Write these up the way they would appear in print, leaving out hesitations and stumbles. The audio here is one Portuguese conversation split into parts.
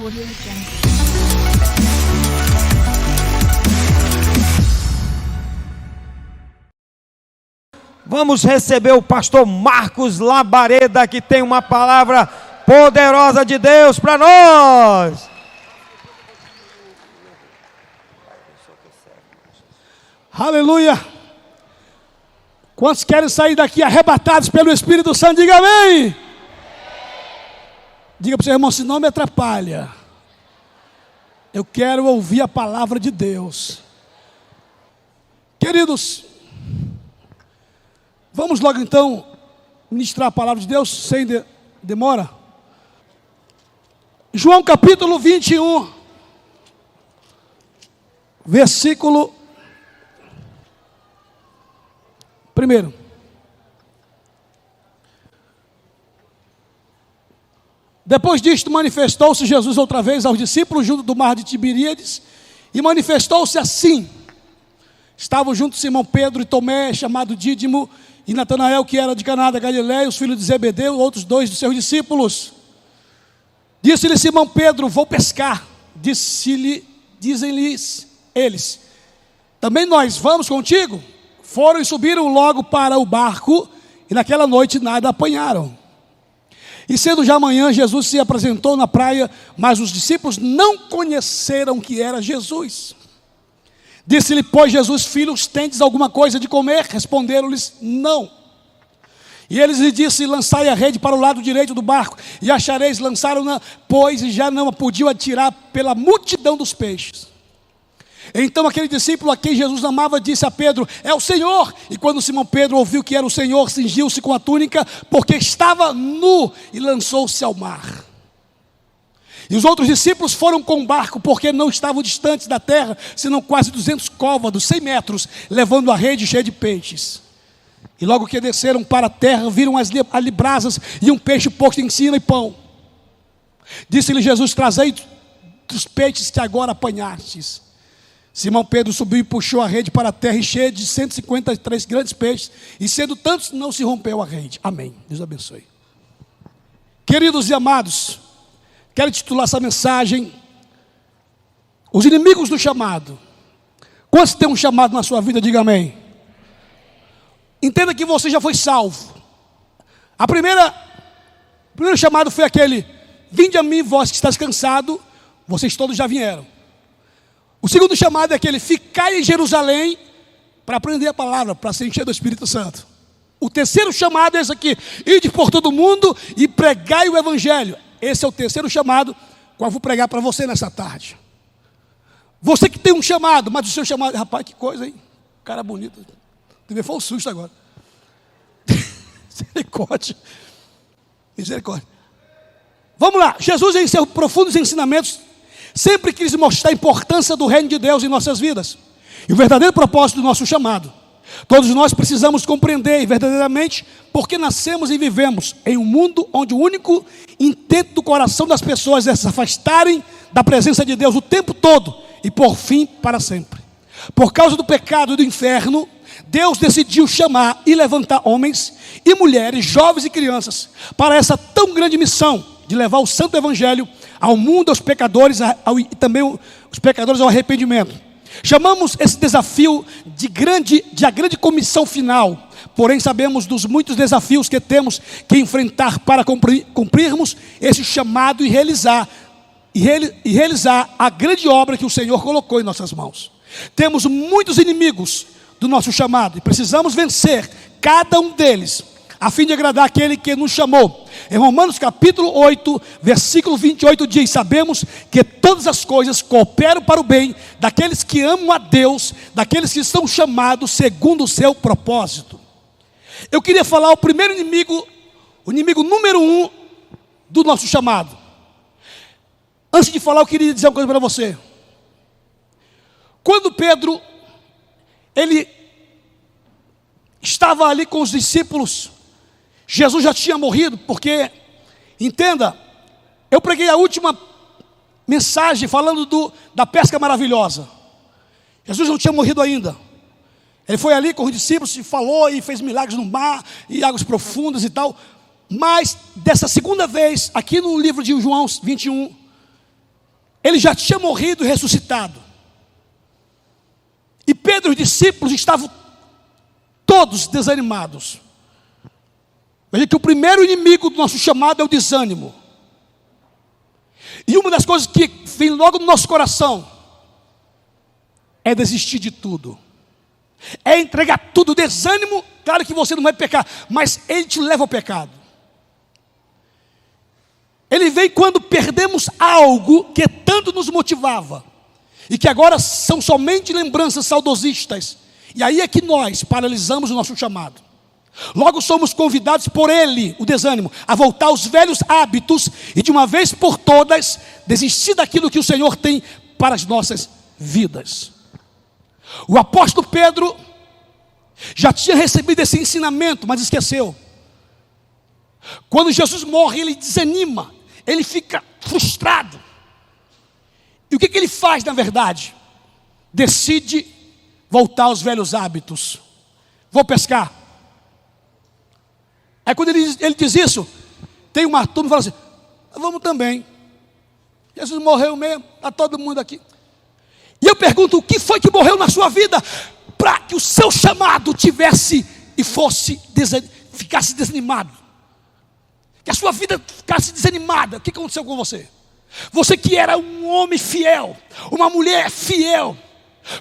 Audio Jungle. Vamos receber o pastor Marcos Labareda, que tem uma palavra poderosa de Deus para nós. Aleluia! Quantos querem sair daqui arrebatados pelo Espírito Santo? Diga amém! Diga para o seu irmão, se não me atrapalha. Eu quero ouvir a palavra de Deus. Queridos, vamos logo então ministrar a palavra de Deus sem demora. João capítulo 21, versículo 1. Depois disto manifestou-se Jesus outra vez aos discípulos junto do mar de Tiberíades, e manifestou-se assim. Estavam juntos Simão Pedro e Tomé, chamado Dídimo, e Natanael, que era de Caná da Galileia, os filhos de Zebedeu, outros dois dos seus discípulos. Disse-lhe Simão Pedro: vou pescar. Dizem-lhes eles: também nós vamos contigo? Foram e subiram logo para o barco, e naquela noite nada apanharam. E sendo já manhã, Jesus se apresentou na praia, mas os discípulos não conheceram que era Jesus. Disse-lhe, pois, Jesus: filhos, tendes alguma coisa de comer? Responderam-lhes, não. E eles lhe disse: lançai a rede para o lado direito do barco, e achareis. Lançaram-na, pois, e já não a podiam atirar pela multidão dos peixes. Então aquele discípulo a quem Jesus amava disse a Pedro: é o Senhor. E quando Simão Pedro ouviu que era o Senhor, cingiu-se com a túnica, porque estava nu, e lançou-se ao mar. E os outros discípulos foram com o barco, porque não estavam distantes da terra, senão quase 200 côvados, 100 metros, levando a rede cheia de peixes. E logo que desceram para a terra, viram as brasas e um peixe posto em cima e pão. Disse-lhe Jesus: trazei dos peixes que agora apanhastes. Simão Pedro subiu e puxou a rede para a terra, e cheia de 153 grandes peixes, e sendo tantos, não se rompeu a rede. Amém. Deus abençoe. Queridos e amados, quero titular essa mensagem: os inimigos do chamado. Quantos tem um chamado na sua vida? Diga amém. Entenda que você já foi salvo. O primeiro chamado foi aquele: vinde a mim, vós que estáis cansado. Vocês todos já vieram. O segundo chamado é aquele: ficai em Jerusalém para aprender a palavra, para se encher do Espírito Santo. O terceiro chamado é esse aqui: ide por todo mundo e pregai o Evangelho. Esse é o terceiro chamado, qual eu vou pregar para você nessa tarde. Você que tem um chamado, mas o seu chamado, rapaz, que coisa, hein? Cara bonito. Me foi um susto agora. Misericórdia. Misericórdia. Vamos lá. Jesus, em seus profundos ensinamentos, sempre quis mostrar a importância do reino de Deus em nossas vidas e o verdadeiro propósito do nosso chamado. Todos nós precisamos compreender verdadeiramente porque nascemos e vivemos em um mundo onde o único intento do coração das pessoas é se afastarem da presença de Deus o tempo todo e por fim para sempre. Por causa do pecado e do inferno, Deus decidiu chamar e levantar homens e mulheres, jovens e crianças para essa tão grande missão de levar o santo evangelho ao mundo, aos pecadores e também os pecadores ao arrependimento. Chamamos esse desafio de a grande comissão final. Porém sabemos dos muitos desafios que temos que enfrentar para cumprirmos esse chamado e realizar a grande obra que o Senhor colocou em nossas mãos. Temos muitos inimigos do nosso chamado e precisamos vencer cada um deles a fim de agradar aquele que nos chamou. Em Romanos capítulo 8, versículo 28 diz: sabemos que todas as coisas cooperam para o bem daqueles que amam a Deus, daqueles que são chamados segundo o seu propósito. Eu queria falar o primeiro inimigo, o inimigo número 1 do nosso chamado. Antes de falar, eu queria dizer uma coisa para você. Quando Pedro, ele estava ali com os discípulos, Jesus já tinha morrido, porque, entenda, eu preguei a última mensagem falando da pesca maravilhosa. Jesus não tinha morrido ainda. Ele foi ali com os discípulos e falou e fez milagres no mar e águas profundas e tal. Mas dessa segunda vez, aqui no livro de João 21, ele já tinha morrido e ressuscitado. E Pedro e os discípulos estavam todos desanimados. Veja que o primeiro inimigo do nosso chamado é o desânimo. E uma das coisas que vem logo no nosso coração é desistir de tudo. É entregar tudo. O desânimo, claro que você não vai pecar, mas ele te leva ao pecado. Ele vem quando perdemos algo que tanto nos motivava e que agora são somente lembranças saudosistas. E aí é que nós paralisamos o nosso chamado. Logo somos convidados por ele, o desânimo, a voltar aos velhos hábitos e de uma vez por todas desistir daquilo que o Senhor tem para as nossas vidas. O apóstolo Pedro já tinha recebido esse ensinamento, mas esqueceu. Quando Jesus morre, ele desanima, ele fica frustrado. E o que ele faz na verdade? Decide voltar aos velhos hábitos. Vou pescar. Aí quando ele diz isso, tem uma turma que fala assim: vamos também. Jesus morreu mesmo, está todo mundo aqui. E eu pergunto: o que foi que morreu na sua vida para que o seu chamado tivesse e ficasse desanimado? Que a sua vida ficasse desanimada. O que aconteceu com você? Você que era um homem fiel, uma mulher fiel,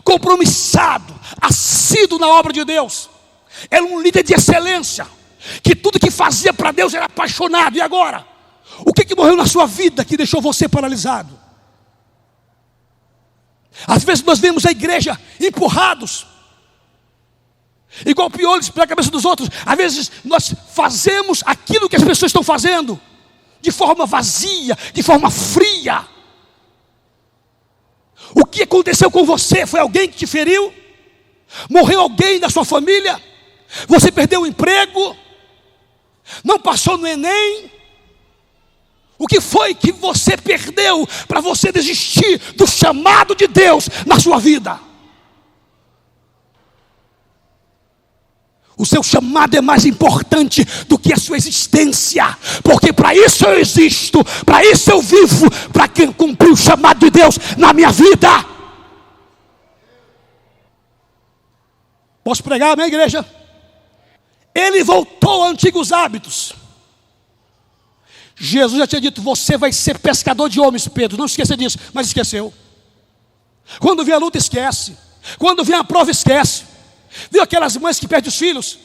compromissado, assíduo na obra de Deus, era um líder de excelência, que tudo que fazia para Deus era apaixonado. E agora? O que morreu na sua vida que deixou você paralisado? Às vezes nós vemos a igreja empurrados, igual piolhos pela cabeça dos outros. Às vezes nós fazemos aquilo que as pessoas estão fazendo de forma vazia, de forma fria. O que aconteceu com você? Foi alguém que te feriu? Morreu alguém da sua família? Você perdeu o emprego? Não passou no Enem? O que foi que você perdeu para você desistir do chamado de Deus na sua vida? O seu chamado é mais importante do que a sua existência, porque para isso eu existo, para isso eu vivo, para quem cumprir o chamado de Deus na minha vida. Posso pregar, amém, igreja? Ele voltou a antigos hábitos. Jesus já tinha dito: você vai ser pescador de homens, Pedro. Não esqueça disso, mas esqueceu. Quando vem a luta, esquece. Quando vem a prova, esquece. Viu aquelas mães que perdem os filhos?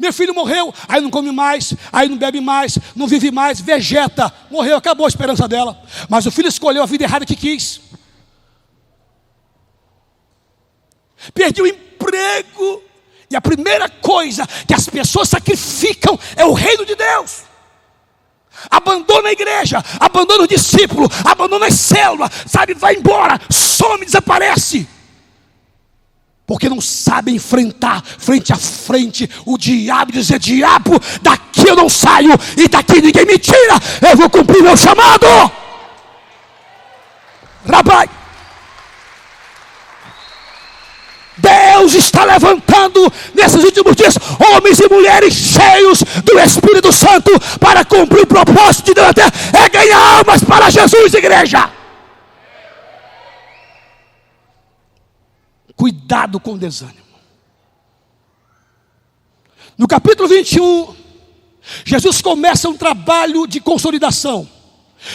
Meu filho morreu, aí não come mais, aí não bebe mais, não vive mais, vegeta. Morreu, acabou a esperança dela. Mas o filho escolheu a vida errada que quis. Perdeu o emprego. E a primeira coisa que as pessoas sacrificam é o reino de Deus. Abandona a igreja, abandona o discípulo, abandona a célula, sabe, vai embora, some, desaparece. Porque não sabe enfrentar frente a frente o diabo e dizer: diabo, daqui eu não saio e daqui ninguém me tira, eu vou cumprir meu chamado. Rabai, Deus está levantando nesses últimos dias homens e mulheres cheios do Espírito Santo para cumprir o propósito de Deus na terra, é ganhar almas para Jesus, igreja. Cuidado com o desânimo. No capítulo 21, Jesus começa um trabalho de consolidação.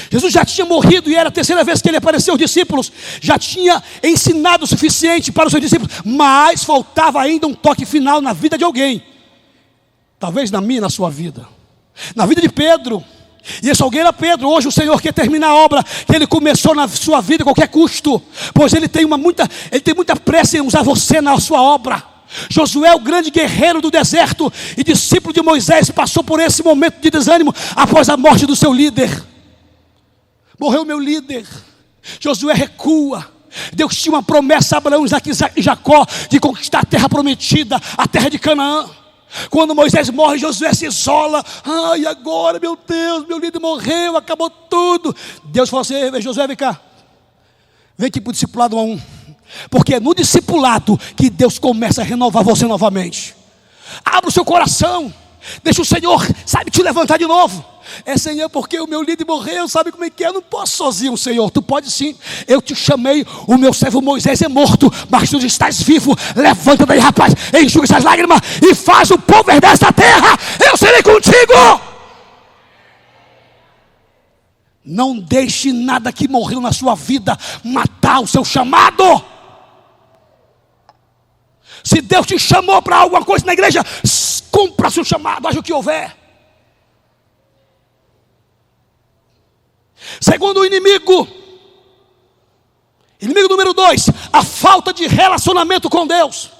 Jesus já tinha morrido e era a terceira vez que ele apareceu aos discípulos. Já tinha ensinado o suficiente para os seus discípulos, mas faltava ainda um toque final na vida de alguém. Talvez na minha, na sua vida, na vida de Pedro. E esse alguém era Pedro. Hoje o Senhor quer terminar a obra que Ele começou na sua vida a qualquer custo, pois Ele tem muita pressa em usar você na sua obra. Josué, o grande guerreiro do deserto e discípulo de Moisés, passou por esse momento de desânimo após a morte do seu líder. Morreu meu líder. Josué recua. Deus tinha uma promessa a Abraão, Isaque e Jacó de conquistar a terra prometida, a terra de Canaã. Quando Moisés morre, Josué se isola. Ai, agora, meu Deus, meu líder morreu, acabou tudo. Deus falou assim: Josué, vem cá, vem aqui para o discipulado 1. Porque é no discipulado que Deus começa a renovar você novamente. Abra o seu coração. Deixa o Senhor, sabe, te levantar de novo. Senhor, porque o meu líder morreu, sabe como é que é? Eu não posso sozinho, Senhor. Tu pode sim, eu te chamei. O meu servo Moisés é morto, mas tu estás vivo. Levanta daí, rapaz, enxuga essas lágrimas e faz o povo herdar esta terra. Eu serei contigo. Não deixe nada que morreu na sua vida matar o seu chamado. Se Deus te chamou para alguma coisa na igreja, cumpra seu chamado, haja o que houver. Segundo o inimigo número 2, a falta de relacionamento com Deus.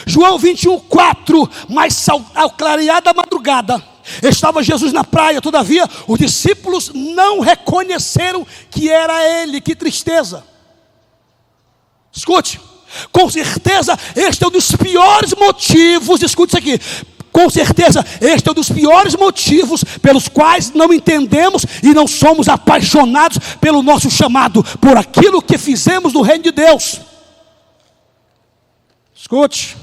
João 21:4, mas ao clarear da madrugada, estava Jesus na praia. Todavia, os discípulos não reconheceram que era ele. Que tristeza. Escute, com certeza este é um dos piores motivos, escute isso aqui. Com certeza, este é um dos piores motivos pelos quais não entendemos e não somos apaixonados pelo nosso chamado, por aquilo que fizemos no reino de Deus. Escute,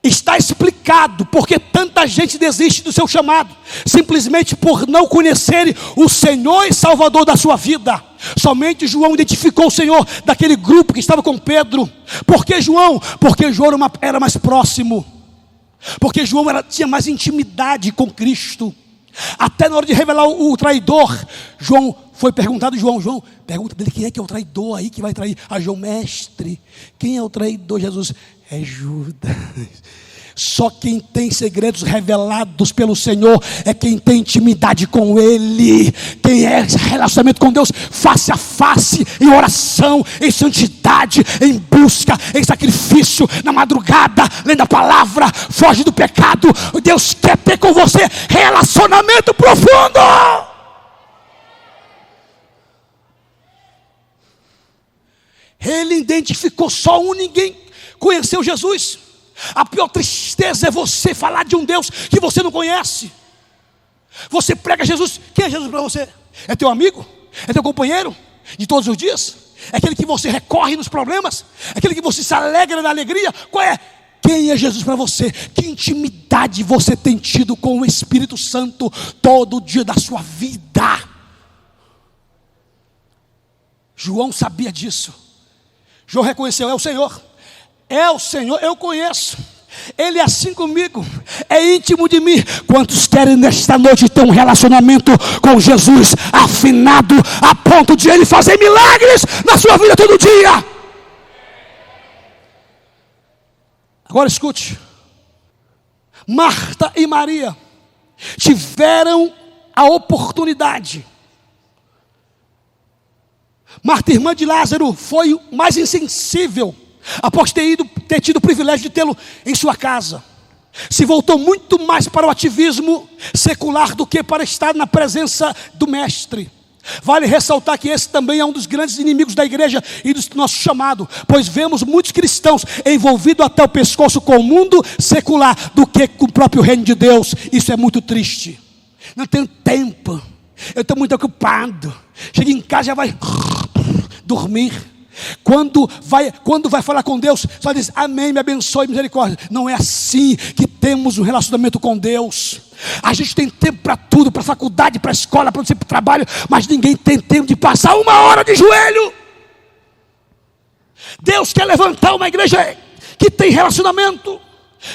está explicado porque tanta gente desiste do seu chamado, simplesmente por não conhecerem o Senhor e Salvador da sua vida. Somente João identificou o Senhor daquele grupo que estava com Pedro. Por que João? Porque João era mais próximo. Porque João tinha mais intimidade com Cristo. Até na hora de revelar o traidor, João foi perguntado. João, pergunta dele: quem é que é o traidor aí que vai trair? João, mestre, quem é o traidor? Jesus: é Judas. Só quem tem segredos revelados pelo Senhor é quem tem intimidade com Ele. Quem é relacionamento com Deus face a face, em oração, em santidade, em busca, em sacrifício, na madrugada, lendo a palavra, foge do pecado. Deus quer ter com você relacionamento profundo. Ele identificou só um, ninguém conheceu Jesus. A pior tristeza é você falar de um Deus que você não conhece. Você prega Jesus. Quem é Jesus para você? É teu amigo? É teu companheiro de todos os dias? É aquele que você recorre nos problemas? É aquele que você se alegra na alegria? Qual é? Quem é Jesus para você? Que intimidade você tem tido com o Espírito Santo todo dia da sua vida? João sabia disso. João reconheceu: é o Senhor. É o Senhor, eu conheço. Ele é assim comigo, é íntimo de mim. Quantos querem nesta noite ter um relacionamento com Jesus afinado, a ponto de Ele fazer milagres na sua vida todo dia? Agora escute. Marta e Maria tiveram a oportunidade. Marta, irmã de Lázaro, foi mais insensível após ter tido o privilégio de tê-lo em sua casa. Se voltou muito mais para o ativismo secular do que para estar na presença do mestre. Vale ressaltar que esse também é um dos grandes inimigos da igreja e do nosso chamado, pois vemos muitos cristãos envolvidos até o pescoço com o mundo secular do que com o próprio reino de Deus. Isso é muito triste. Não tenho tempo, eu estou muito ocupado. Chega em casa, já vai dormir. Quando vai falar com Deus, só diz: amém, me abençoe, misericórdia. Não é assim que temos um relacionamento com Deus. A gente tem tempo para tudo, para faculdade, para escola, para o trabalho, mas ninguém tem tempo de passar uma hora de joelho. Deus quer levantar uma igreja que tem relacionamento,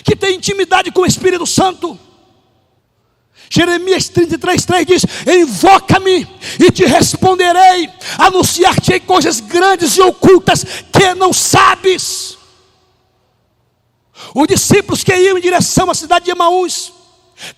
que tem intimidade com o Espírito Santo. Jeremias 33:3 diz: invoca-me e te responderei, anunciar-te coisas grandes e ocultas que não sabes. Os discípulos que iam em direção à cidade de Emaús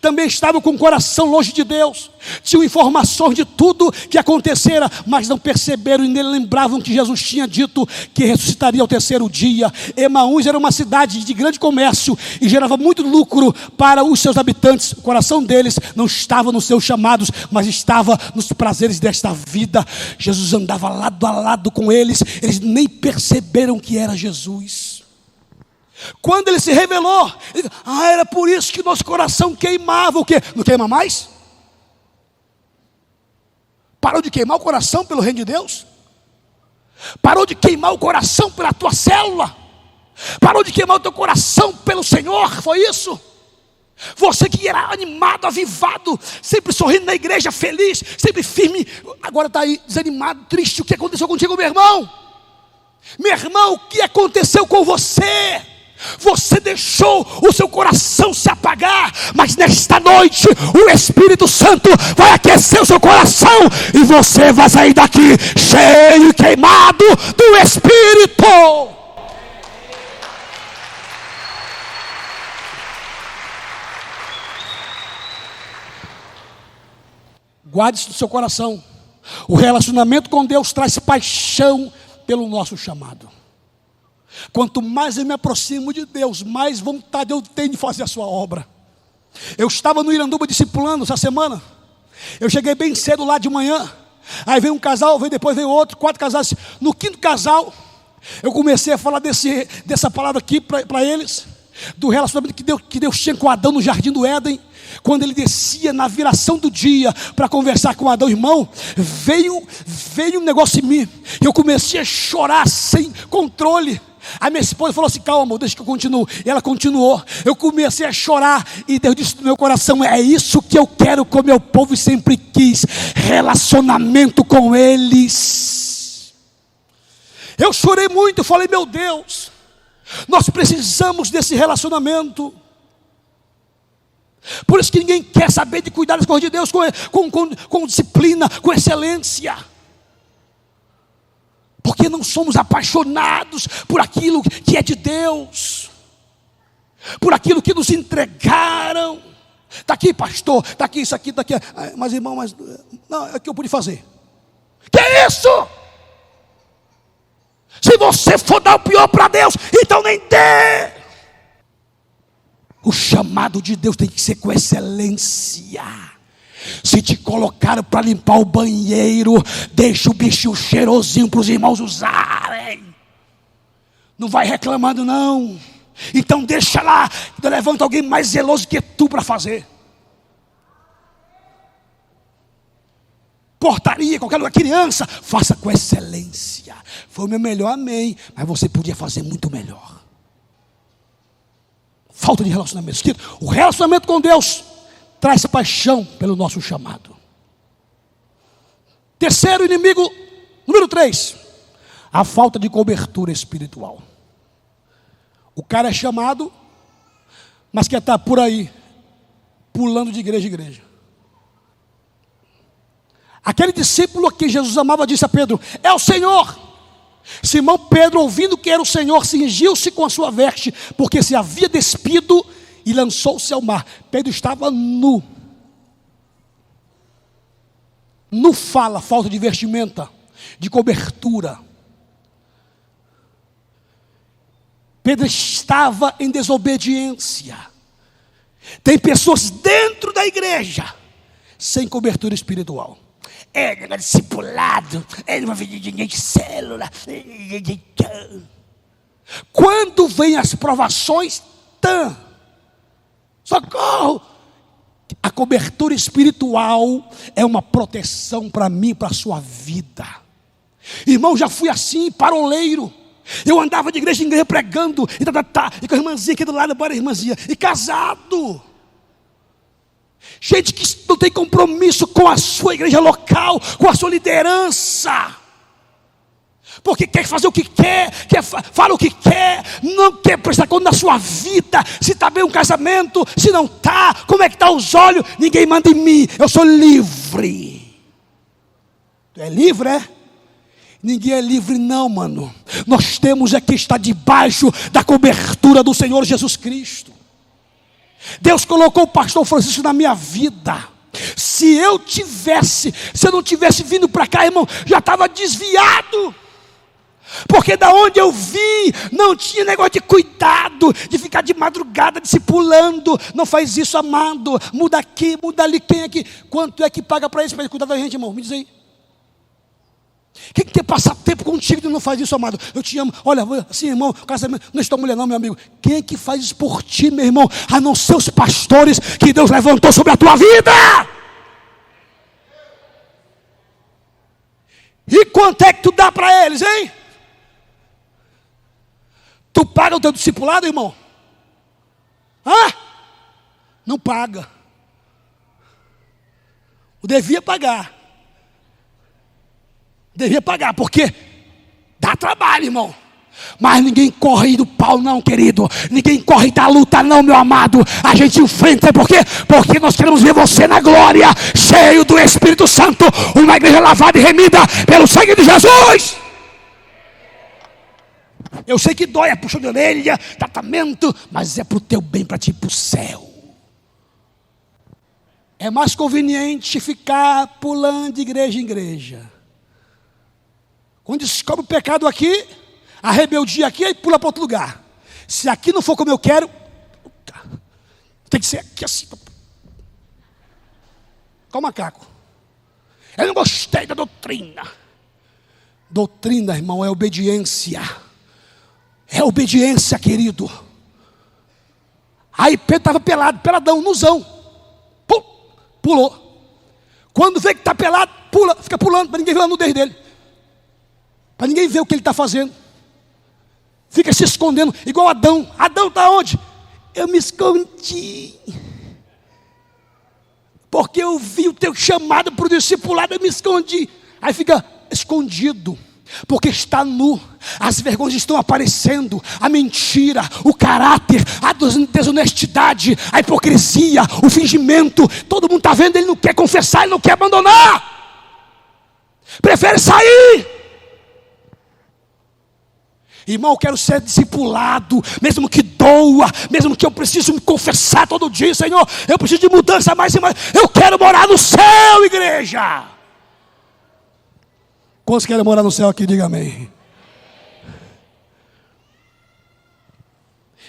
também estavam com o coração longe de Deus. Tinham informações de tudo que acontecera, mas não perceberam e nem lembravam que Jesus tinha dito que ressuscitaria ao terceiro dia. Emaús era uma cidade de grande comércio e gerava muito lucro para os seus habitantes. O coração deles não estava nos seus chamados, mas estava nos prazeres desta vida. Jesus andava lado a lado com eles. Eles nem perceberam que era Jesus. Quando ele se revelou, era por isso que nosso coração queimava. O quê? Não queima mais? Parou de queimar o coração pelo reino de Deus? Parou de queimar o coração pela tua célula? Parou de queimar o teu coração pelo Senhor? Foi isso? Você que era animado, avivado, sempre sorrindo na igreja, feliz, sempre firme, agora está aí desanimado, triste. O que aconteceu contigo, meu irmão? Meu irmão, o que aconteceu com você? Você deixou o seu coração se apagar, mas nesta noite o Espírito Santo vai aquecer o seu coração e você vai sair daqui cheio e queimado do Espírito. Guarde isso no seu coração. O relacionamento com Deus traz paixão pelo nosso chamado. Quanto mais eu me aproximo de Deus, mais vontade eu tenho de fazer a sua obra. Eu estava no Iranduba discipulando essa semana. Eu cheguei bem cedo lá de manhã. Aí veio um casal, depois veio outro, 4 casais. No 5º casal, eu comecei a falar dessa palavra aqui para eles, do relacionamento que Deus tinha com Adão no jardim do Éden. Quando ele descia na viração do dia para conversar com Adão, irmão, veio um negócio em mim. Eu comecei a chorar sem controle. A minha esposa falou assim: calma, amor, deixa que eu continuo. E ela continuou. Eu comecei a chorar e Deus disse no meu coração: é isso que eu quero com o meu povo e sempre quis, relacionamento com eles. Eu chorei muito, eu falei: meu Deus, nós precisamos desse relacionamento. Por isso que ninguém quer saber de cuidar das coisas de Deus com disciplina, com excelência. Porque não somos apaixonados por aquilo que é de Deus, por aquilo que nos entregaram. Está aqui, pastor, está aqui isso aqui, está aqui. Mas irmão, não, é o que eu pude fazer. Que é isso? Se você for dar o pior para Deus, então nem dê. O chamado de Deus tem que ser com excelência. Se te colocaram para limpar o banheiro, deixa o bichinho cheirosinho para os irmãos usarem. Não vai reclamando não. Então deixa lá, levanta alguém mais zeloso que tu para fazer. Portaria, qualquer lugar, criança, faça com excelência. Foi o meu melhor, amém. Mas você podia fazer muito melhor. Falta de relacionamento. O relacionamento com Deus traz paixão pelo nosso chamado. Terceiro inimigo, número 3, a falta de cobertura espiritual. O cara é chamado, mas quer estar por aí, pulando de igreja em igreja. Aquele discípulo que Jesus amava disse a Pedro: é o Senhor. Simão Pedro, ouvindo que era o Senhor, cingiu-se com a sua veste, porque se havia despido, e lançou-se ao mar. Pedro estava nu. Nu fala, falta de vestimenta, de cobertura. Pedro estava em desobediência. Tem pessoas dentro da igreja sem cobertura espiritual. Ele não é discipulado, ele não vai vir de ninguém de célula. Quando vem as provações, socorro! A cobertura espiritual é uma proteção para mim, para a sua vida. Irmão, já fui assim, paroleiro. Eu andava de igreja em igreja pregando, e com a irmãzinha aqui do lado, bora irmãzinha, e casado. Gente que não tem compromisso com a sua igreja local, com a sua liderança. Porque quer fazer o que quer, fala o que quer, não quer prestar conta da sua vida, se está bem um casamento, se não está, como é que está os olhos, ninguém manda em mim, eu sou livre. Tu é livre, é? Ninguém é livre não, mano. Nós temos é que estar debaixo da cobertura do Senhor Jesus Cristo. Deus colocou o pastor Francisco na minha vida. Se eu não tivesse vindo para cá, irmão, já estava desviado. Porque da onde eu vim, não tinha negócio de cuidado, de ficar de madrugada discipulando. Não faz isso, amado. Muda aqui, muda ali, quem aqui? Quanto é que paga para isso, para ele cuidar da gente, irmão? Me diz aí. Quem quer passar tempo contigo e não faz isso, amado? Eu te amo. Olha, assim, irmão, casamento, não estou mulher não, meu amigo. Quem é que faz isso por ti, meu irmão? A não ser os pastores que Deus levantou sobre a tua vida. E quanto é que tu dá para eles, hein? Tu paga o teu discipulado, irmão? não paga. Devia pagar. Devia pagar, porque dá trabalho, irmão. Mas ninguém corre do pau não, querido. Ninguém corre da luta não, meu amado. A gente enfrenta, por quê? Porque nós queremos ver você na glória, cheio do Espírito Santo. Uma igreja lavada e remida pelo sangue de Jesus. Eu sei que dói, é puxão de orelha, tratamento, mas é para o teu bem, para te ir para o céu. É mais conveniente ficar pulando de igreja em igreja. Quando descobre o pecado aqui, a rebeldia aqui, aí pula para outro lugar. Se aqui não for como eu quero, tem que ser aqui assim. Qual macaco? Eu não gostei da doutrina. Doutrina, irmão, é obediência. É obediência, querido. Aí Pedro estava pelado, peladão, nuzão. Pulou. Quando vê que está pelado, pula, fica pulando, para ninguém ver a nudez dele. Para ninguém ver o que ele está fazendo. Fica se escondendo, igual Adão. Adão está onde? Eu me escondi. Porque eu vi o teu chamado para o discipulado, eu me escondi. Aí fica escondido. Porque está nu, as vergonhas estão aparecendo, a mentira, o caráter, a desonestidade, a hipocrisia, o fingimento. Todo mundo está vendo, ele não quer confessar, ele não quer abandonar, prefere sair. Irmão, eu quero ser discipulado, mesmo que doa, mesmo que eu preciso me confessar todo dia. Senhor, eu preciso de mudança mais e mais. Eu quero morar no céu, igreja. Quantos querem morar no céu aqui? Diga amém.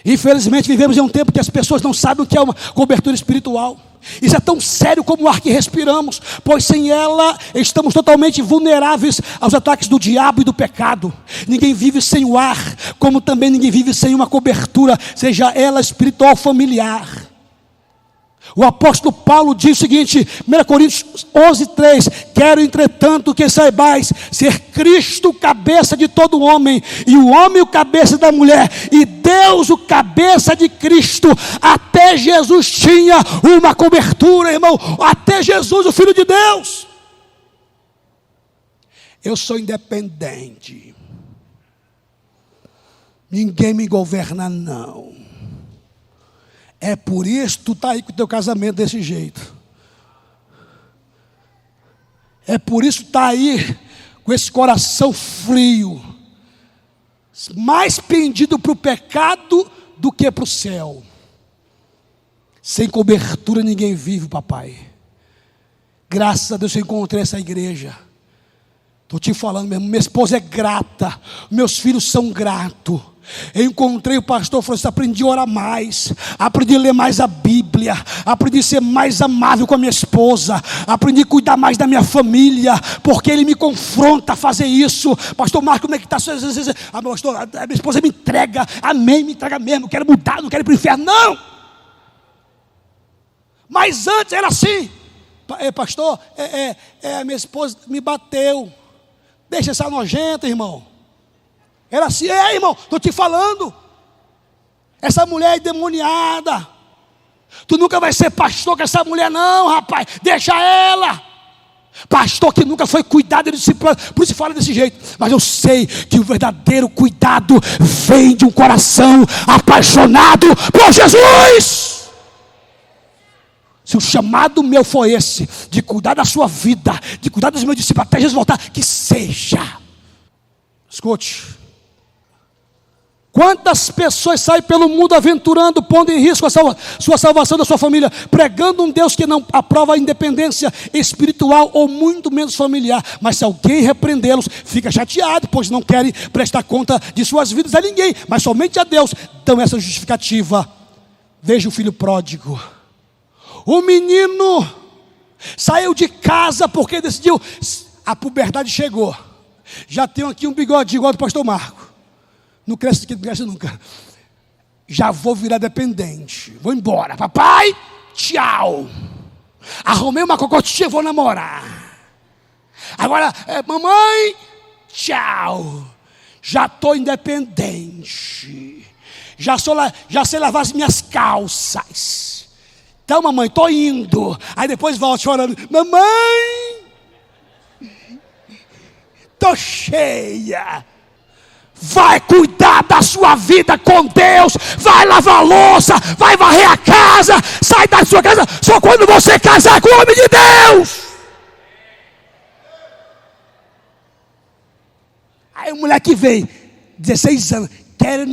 Infelizmente vivemos em um tempo que as pessoas não sabem o que é uma cobertura espiritual. Isso é tão sério como o ar que respiramos, pois sem ela estamos totalmente vulneráveis aos ataques do diabo e do pecado. Ninguém vive sem o ar, como também ninguém vive sem uma cobertura, seja ela espiritual ou familiar. O apóstolo Paulo diz o seguinte, 1 Coríntios 11:3: quero entretanto que saibais ser Cristo o cabeça de todo homem, e o homem o cabeça da mulher, e Deus o cabeça de Cristo. Até Jesus tinha uma cobertura, irmão. Até Jesus, o Filho de Deus. Eu sou independente. Ninguém me governa não. É por isso que tu está aí com o teu casamento desse jeito. É por isso que tu está aí com esse coração frio, mais pendido para o pecado do que para o céu. Sem cobertura ninguém vive, papai. Graças a Deus eu encontrei essa igreja. Estou te falando mesmo, minha esposa é grata, meus filhos são gratos. Eu encontrei o pastor, falou assim: aprendi a orar mais, aprendi a ler mais a Bíblia, aprendi a ser mais amável com a minha esposa, aprendi a cuidar mais da minha família, porque ele me confronta a fazer isso. Pastor Marcos, como é que está? Pastor, a minha esposa me entrega, amém, me entrega mesmo, quero mudar, não quero ir para o inferno, não. Mas antes era assim, pastor, a minha esposa me bateu, deixa essa nojenta, irmão. Era assim, irmão, estou te falando. Essa mulher é endemoniada. Tu nunca vai ser pastor com essa mulher não, rapaz. Deixa ela. Pastor que nunca foi cuidado e discipulado, por isso fala desse jeito. Mas eu sei que o verdadeiro cuidado vem de um coração apaixonado por Jesus. Se o chamado meu foi esse, de cuidar da sua vida, de cuidar dos meus discípulos até Jesus voltar, que seja. Escute. Quantas pessoas saem pelo mundo aventurando, pondo em risco a sua salvação da sua família, pregando um Deus que não aprova a independência espiritual ou muito menos familiar. Mas se alguém repreendê-los, fica chateado, pois não querem prestar conta de suas vidas a ninguém, mas somente a Deus. Então essa justificativa. Veja o filho pródigo. O menino saiu de casa porque decidiu, a puberdade chegou. Já tenho aqui um bigode igual do pastor Marco. Não cresce aqui, não cresce nunca. Já vou virar dependente. Vou embora. Papai, tchau. Arrumei uma cocotinha, vou namorar. Agora, mamãe, tchau. Já estou independente. Já sei lavar as minhas calças. Então, mamãe, estou indo. Aí depois volta chorando: mamãe, estou cheia. Vai cuidar da sua vida com Deus. Vai lavar a louça, vai varrer a casa. Sai da sua casa só quando você casar com o homem de Deus. Aí o moleque veio, 16 anos, quer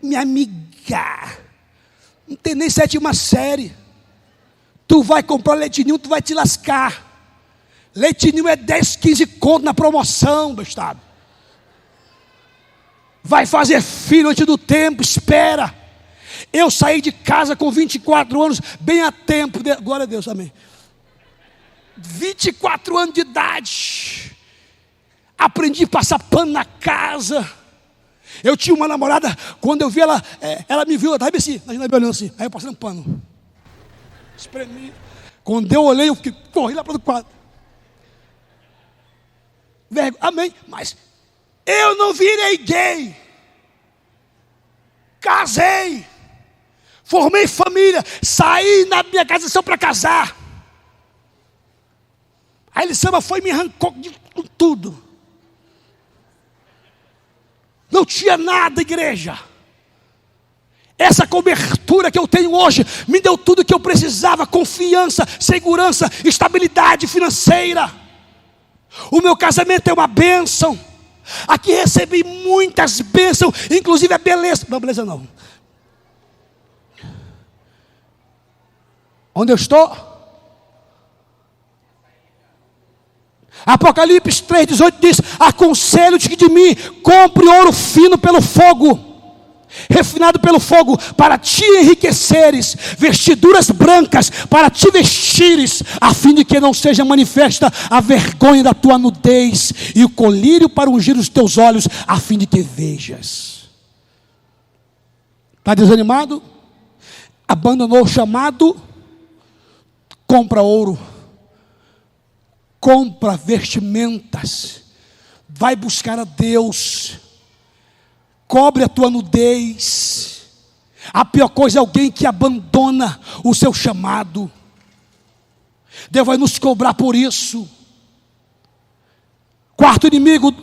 me amigar. Não tem nem 7ª série. Tu vai comprar leitinho, tu vai te lascar. Leitinho é 10, 15 conto na promoção, bestado. Vai fazer filho antes do tempo, espera. Eu saí de casa com 24 anos, bem a tempo, glória a Deus, amém. 24 anos de idade. Aprendi a passar pano na casa. Eu tinha uma namorada, quando eu vi ela, ela me viu, ela estava assim, me olhando assim, aí eu passando pano. Espremi. Quando eu olhei, eu corri lá para o quadro. Amém, mas eu não virei gay. Casei. Formei família. Saí na minha casa só para casar. A Elisama foi e me arrancou com tudo. Não tinha nada, igreja. Essa cobertura que eu tenho hoje me deu tudo o que eu precisava: confiança, segurança, estabilidade financeira. O meu casamento é uma bênção. Aqui recebi muitas bênçãos, inclusive a beleza. Não, beleza não. Onde eu estou? Apocalipse 3,18 diz: aconselho-te de mim, compre ouro fino pelo fogo, refinado pelo fogo, para te enriqueceres, vestiduras brancas para te vestires, a fim de que não seja manifesta a vergonha da tua nudez, e o colírio para ungir os teus olhos, a fim de que vejas. Está desanimado? Abandonou o chamado? Compra ouro, compra vestimentas, vai buscar a Deus, cobre a tua nudez. A pior coisa é alguém que abandona o seu chamado. Deus vai nos cobrar por isso. Quarto inimigo,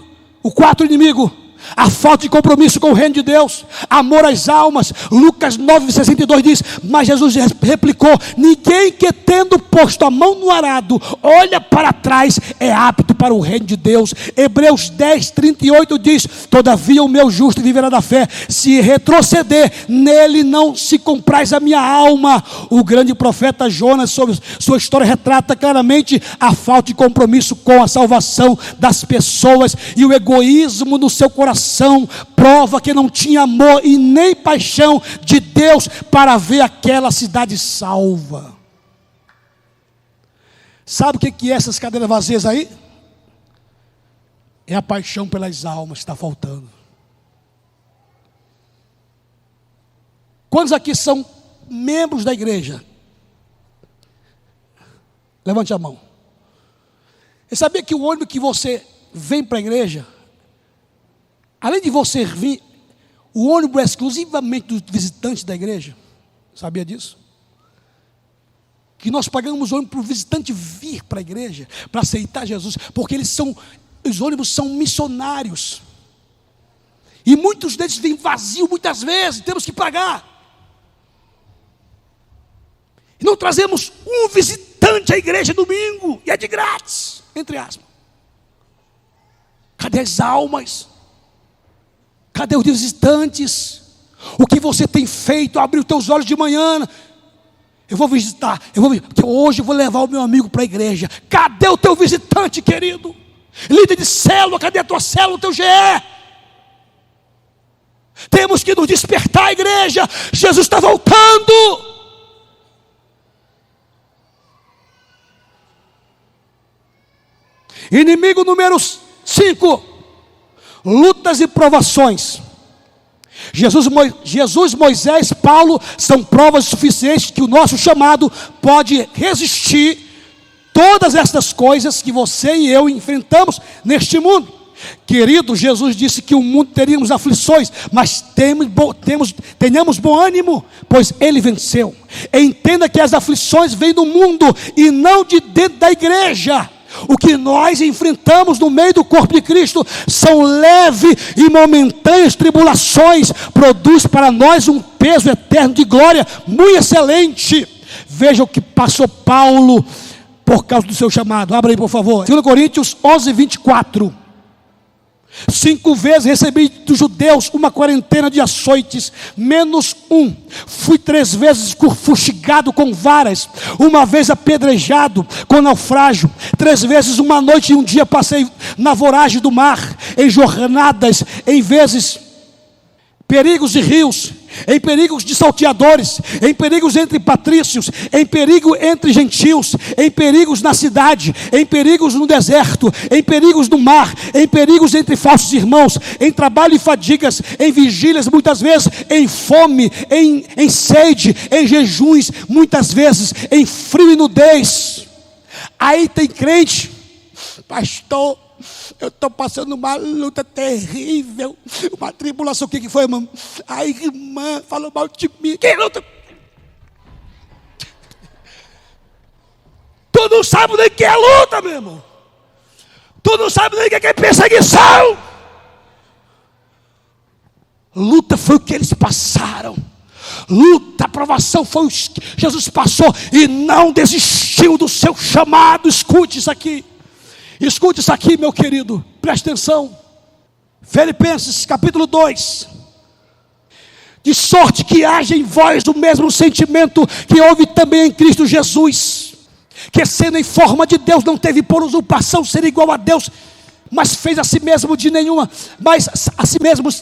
a falta de compromisso com o reino de Deus, amor às almas. Lucas 9,62 diz: mas Jesus replicou: ninguém que tendo posto a mão no arado olha para trás é apto para o reino de Deus. Hebreus 10,38 diz: todavia o meu justo viverá da fé, se retroceder nele não se compraz a minha alma. O grande profeta Jonas, sobre sua história, retrata claramente a falta de compromisso com a salvação das pessoas, e o egoísmo no seu coração prova que não tinha amor e nem paixão de Deus para ver aquela cidade salva. Sabe o que é essas cadeiras vazias aí? É a paixão pelas almas que está faltando. Quantos aqui são membros da igreja? Levante a mão. Você sabia que o ônibus que você vem para a igreja, além de você vir, o ônibus é exclusivamente dos visitantes da igreja? Sabia disso? Que nós pagamos ônibus para o visitante vir para a igreja, para aceitar Jesus, porque os ônibus são missionários. E muitos deles vêm vazios muitas vezes, temos que pagar. E não trazemos um visitante à igreja domingo, e é de grátis, entre aspas. Cadê as almas? Cadê os visitantes? O que você tem feito? Abrir os teus olhos de manhã. Eu vou visitar, porque hoje eu vou levar o meu amigo para a igreja. Cadê o teu visitante, querido? Líder de célula, cadê a tua célula, o teu GE? Temos que nos despertar, a igreja. Jesus está voltando. Inimigo número 5: lutas e provações. Jesus, Moisés, Paulo são provas suficientes que o nosso chamado pode resistir todas estas coisas que você e eu enfrentamos neste mundo. Querido, Jesus disse que o mundo teríamos aflições, mas tenhamos bom ânimo, pois Ele venceu. Entenda que as aflições vêm do mundo e não de dentro da igreja. O que nós enfrentamos no meio do corpo de Cristo são leves e momentâneas tribulações, produz para nós um peso eterno de glória muito excelente. Veja o que passou Paulo por causa do seu chamado. Abra aí, por favor, 2 Coríntios 11, 24. 5 vezes recebi dos judeus uma quarentena de açoites, menos um. Fui 3 vezes fustigado com varas, 1 vez apedrejado com naufrágio, 3 vezes uma noite e um dia passei na voragem do mar, em jornadas, em vezes perigos de rios, em perigos de salteadores, em perigos entre patrícios, em perigo entre gentios, em perigos na cidade, em perigos no deserto, em perigos no mar, em perigos entre falsos irmãos, em trabalho e fadigas, em vigílias muitas vezes, em fome, em sede, em jejuns muitas vezes, em frio e nudez. Aí tem crente, pastor, eu estou passando uma luta terrível, uma tribulação. O que foi, irmão? A irmã falou mal de mim. Que luta? Tu não sabe nem o que é luta, meu irmão. Tu não sabe nem o que é perseguição. Luta foi o que eles passaram. Luta, aprovação foi o que Jesus passou e não desistiu do seu chamado. Escute isso aqui. Escute isso aqui, meu querido, preste atenção. Filipenses capítulo 2. De sorte que haja em vós o mesmo sentimento que houve também em Cristo Jesus, que sendo em forma de Deus, não teve por usurpação ser igual a Deus, mas fez a si mesmo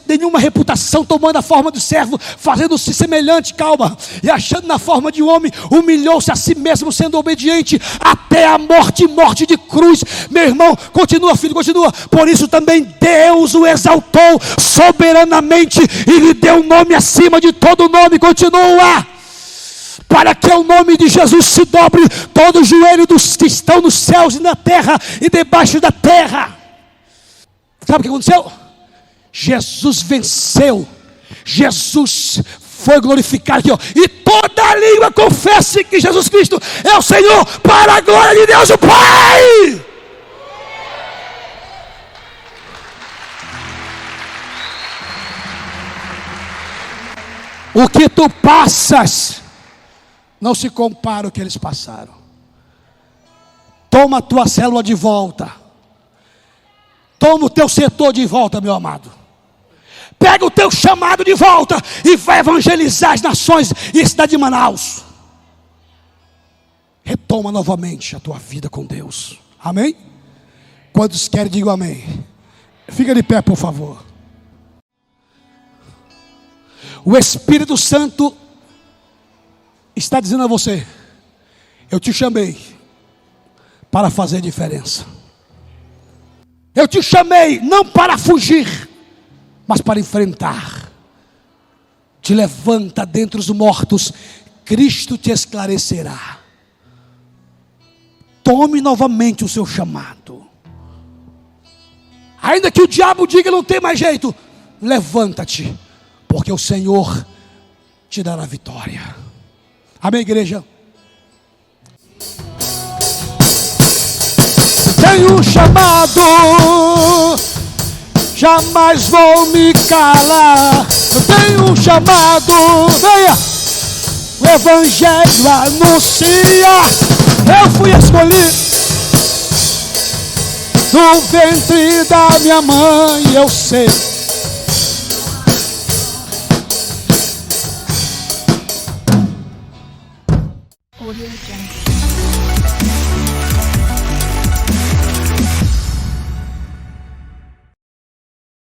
nenhuma reputação, tomando a forma de servo, fazendo-se semelhante, e achando na forma de homem, humilhou-se a si mesmo, sendo obediente até a morte, morte de cruz. Meu irmão, continua, filho, continua. Por isso também Deus o exaltou soberanamente e lhe deu um nome acima de todo nome. Continua. Para que o nome de Jesus se dobre todo o joelho dos que estão nos céus e na terra e debaixo da terra. Sabe o que aconteceu? Jesus venceu. Jesus foi glorificado aqui, ó. E toda língua confesse que Jesus Cristo é o Senhor, para a glória de Deus o Pai. O que tu passas não se compara ao que eles passaram. Toma a tua célula de volta. Toma o teu setor de volta, meu amado. Pega o teu chamado de volta e vai evangelizar as nações e a cidade de Manaus. Retoma novamente a tua vida com Deus. Amém? Quantos querem, digam amém. Fica de pé, por favor. O Espírito Santo está dizendo a você: eu te chamei para fazer diferença. Eu te chamei não para fugir, mas para enfrentar. Te levanta dentre os mortos, Cristo te esclarecerá. Tome novamente o seu chamado. Ainda que o diabo diga não tem mais jeito, levanta-te, porque o Senhor te dará vitória. Amém, igreja? Tenho um chamado, jamais vou me calar. Eu tenho um chamado, venha, o Evangelho anuncia. Eu fui escolhido no ventre da minha mãe, eu sei. Audio Jungle.